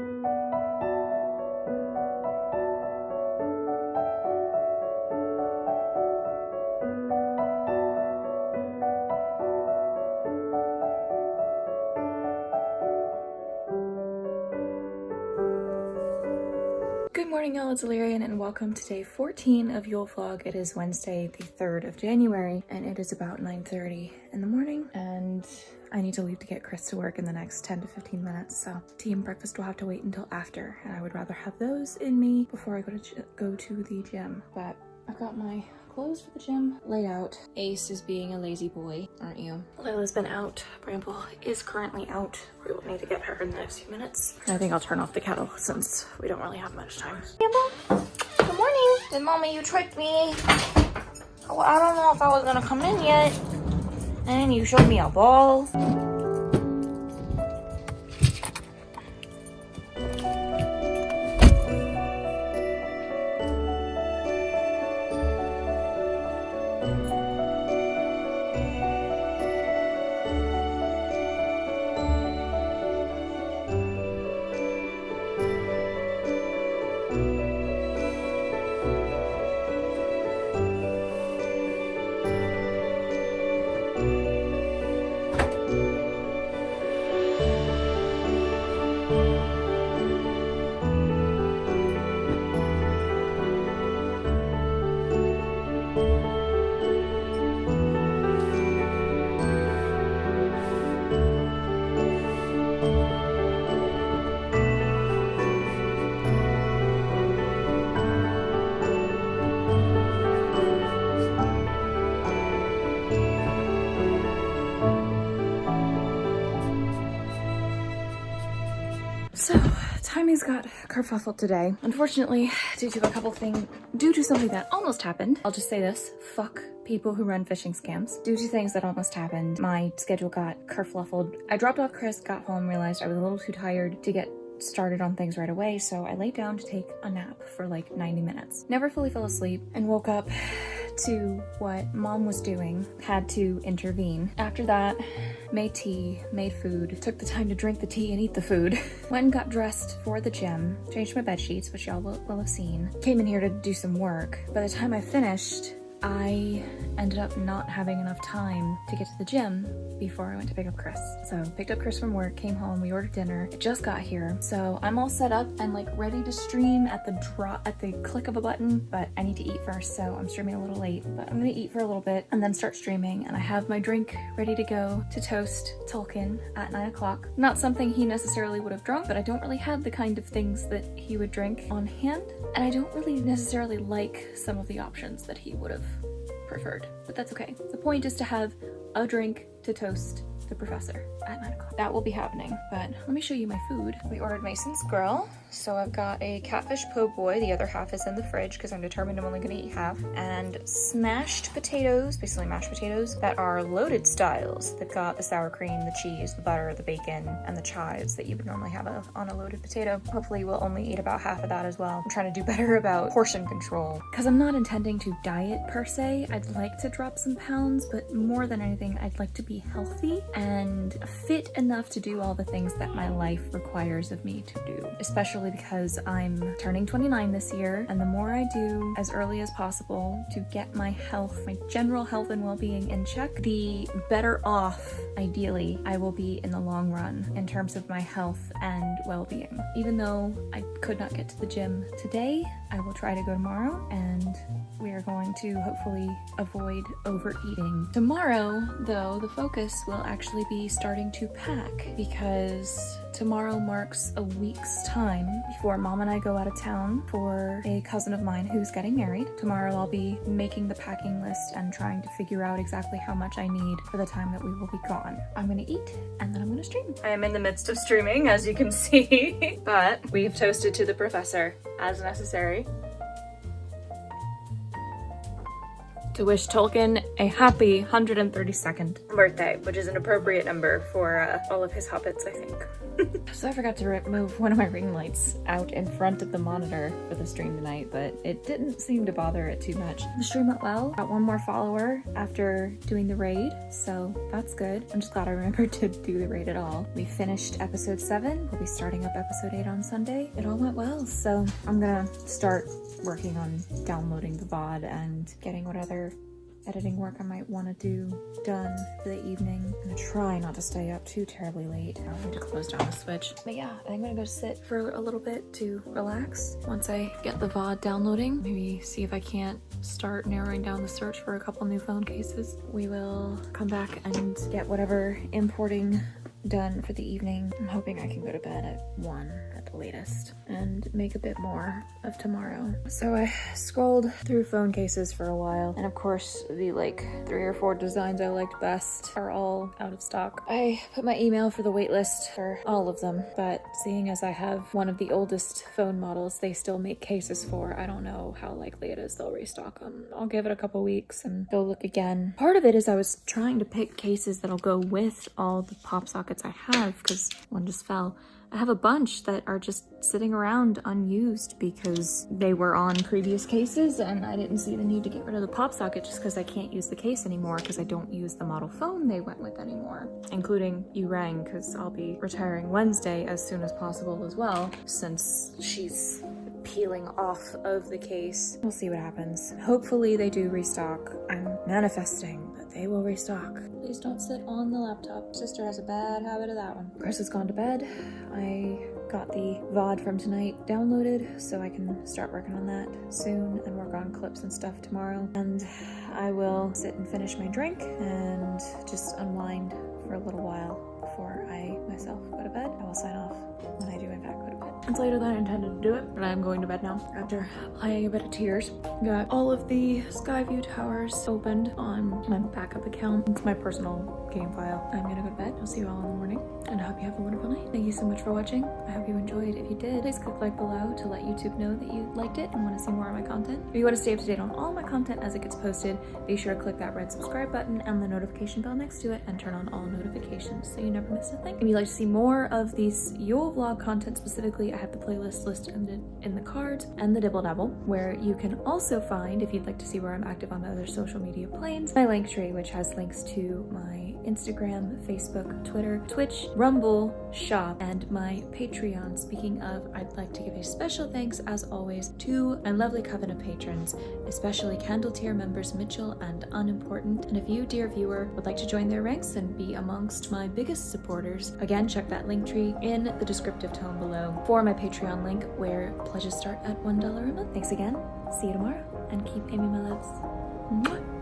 Good morning, y'all. It's Alirien, and welcome to day 14 of YuleVlog. It is Wednesday, the 3rd of January, and it is about 9:30 in the morning, and I need to leave to get Chris to work in the next 10 to 15 minutes, so tea and breakfast will have to wait until after, and I would rather have those in me before I go to the gym. But I've got my clothes for the gym laid out. Ace is being a lazy boy, aren't you? Lila's been out. Bramble is currently out. We will need to get her in the next few minutes. I think I'll turn off the kettle since we don't really have much time. Bramble, good morning. Did mommy, you tricked me. Oh, I don't know if I was gonna come in yet. And you showed me a ball. So, Timmy's got kerfuffled today. Unfortunately, due to something that almost happened. I'll just say this, fuck people who run phishing scams. Due to things that almost happened, my schedule got kerfluffled. I dropped off Chris, got home, realized I was a little too tired to get started on things right away, so I laid down to take a nap for like 90 minutes. Never fully fell asleep and woke up to what mom was doing, had to intervene. After that, made tea, made food, took the time to drink the tea and eat the food, went and got dressed for the gym, changed my bed sheets, which y'all will have seen, came in here to do some work. By the time I finished, I ended up not having enough time to get to the gym before I went to pick up Chris. So picked up Chris from work, came home, we ordered dinner. It just got here. So I'm all set up and like ready to stream at the click of a button, but I need to eat first. So I'm streaming a little late, but I'm gonna eat for a little bit and then start streaming. And I have my drink ready to go to toast Tolkien at 9 o'clock. Not something he necessarily would have drunk, but I don't really have the kind of things that he would drink on hand. And I don't really necessarily like some of the options that he would have preferred, but that's okay. The point is to have a drink to toast the professor at 9 o'clock. That will be happening, but let me show you my food. We ordered Mason's Grill, so I've got a catfish po' boy. The other half is in the fridge because I'm determined I'm only gonna eat half, and smashed potatoes, basically mashed potatoes that are loaded styles. They've got the sour cream, the cheese, the butter, the bacon, and the chives that you would normally have on a loaded potato. Hopefully we'll only eat about half of that as well. I'm trying to do better about portion control because I'm not intending to diet per se. I'd like to drop some pounds, but more than anything, I'd like to be healthy and fit enough to do all the things that my life requires of me to do, especially because I'm turning 29 this year, and the more I do as early as possible to get my health, my general health and well-being in check, the better off, ideally, I will be in the long run in terms of my health and well-being. Even though I could not get to the gym today, I will try to go tomorrow, and we are going to hopefully avoid overeating. Tomorrow, though, the focus will actually be starting to pack because tomorrow marks a week's time before mom and I go out of town for a cousin of mine who's getting married. Tomorrow I'll be making the packing list and trying to figure out exactly how much I need for the time that we will be gone. I'm gonna eat and then I'm gonna stream. I am in the midst of streaming, as you can see, but we've toasted to the professor as necessary to wish Tolkien a happy 132nd birthday, which is an appropriate number for all of his hobbits, I think. So I forgot to remove one of my ring lights out in front of the monitor for the stream tonight, but it didn't seem to bother it too much. The stream went well. Got one more follower after doing the raid, so that's good. I'm just glad I remembered to do the raid at all. We finished episode 7. We'll be starting up episode 8 on Sunday. It all went well, so I'm gonna start working on downloading the VOD and getting what other editing work I might want to do done for the evening. I'm gonna try not to stay up too terribly late. I need to close down the switch. But yeah, I'm gonna go sit for a little bit to relax. Once I get the VOD downloading, maybe see if I can't start narrowing down the search for a couple new phone cases. We will come back and get whatever importing done for the evening. I'm hoping I can go to bed at 1 at the latest and make a bit more of tomorrow. So I scrolled through phone cases for a while, and of course the like 3 or 4 designs I liked best are all out of stock. I put my email for the waitlist for all of them, but seeing as I have one of the oldest phone models they still make cases for, I don't know how likely it is they'll restock them. I'll give it a couple weeks and go look again. Part of it is I was trying to pick cases that'll go with all the pop sockets I have, because one just fell. I have a bunch that are just sitting around unused because they were on previous cases and I didn't see the need to get rid of the pop socket just because I can't use the case anymore because I don't use the model phone they went with anymore, including Yurang, because I'll be retiring Wednesday as soon as possible as well, since she's peeling off of the case. We'll see what happens. Hopefully they do restock. I'm manifesting that they will restock. Please don't sit on the laptop. Sister has a bad habit of that one. Chris has gone to bed. I got the VOD from tonight downloaded so I can start working on that soon and work on clips and stuff tomorrow. And I will sit and finish my drink and just unwind for a little while before I myself go to bed. I will sign off when I do in fact go to bed. It's later than I intended to do it, but I am going to bed now after playing a bit of Tears. Got all of the Skyview towers opened on my backup account. It's my personal game file. I'm gonna go to bed. I'll see you all in the morning, and I hope you have a wonderful night. Thank you so much for watching. I hope you enjoyed. If you did, please click like below to let YouTube know that you liked it and want to see more of my content. If you want to stay up to date on all my content as it gets posted, be sure to click that red subscribe button and the notification bell next to it and turn on all notifications so you never miss a thing. If you'd like to see more of these YuleVlog content specifically, I have the playlist listed in the cards and the Dibble Dabble, where you can also find, if you'd like to see where I'm active on the other social media planes, my Linktree, which has links to my Instagram, Facebook, Twitter, Twitch, Rumble, Shop, and my Patreon. Speaking of, I'd like to give a special thanks, as always, to my lovely coven of patrons, especially Candle Tier members Mitchell and Unimportant. And if you, dear viewer, would like to join their ranks and be amongst my biggest supporters, again, check that Linktree in the descriptive tone below for my Patreon link, where pledges start at $1 a month. Thanks again, see you tomorrow, and keep aiming, my loves. Mwah.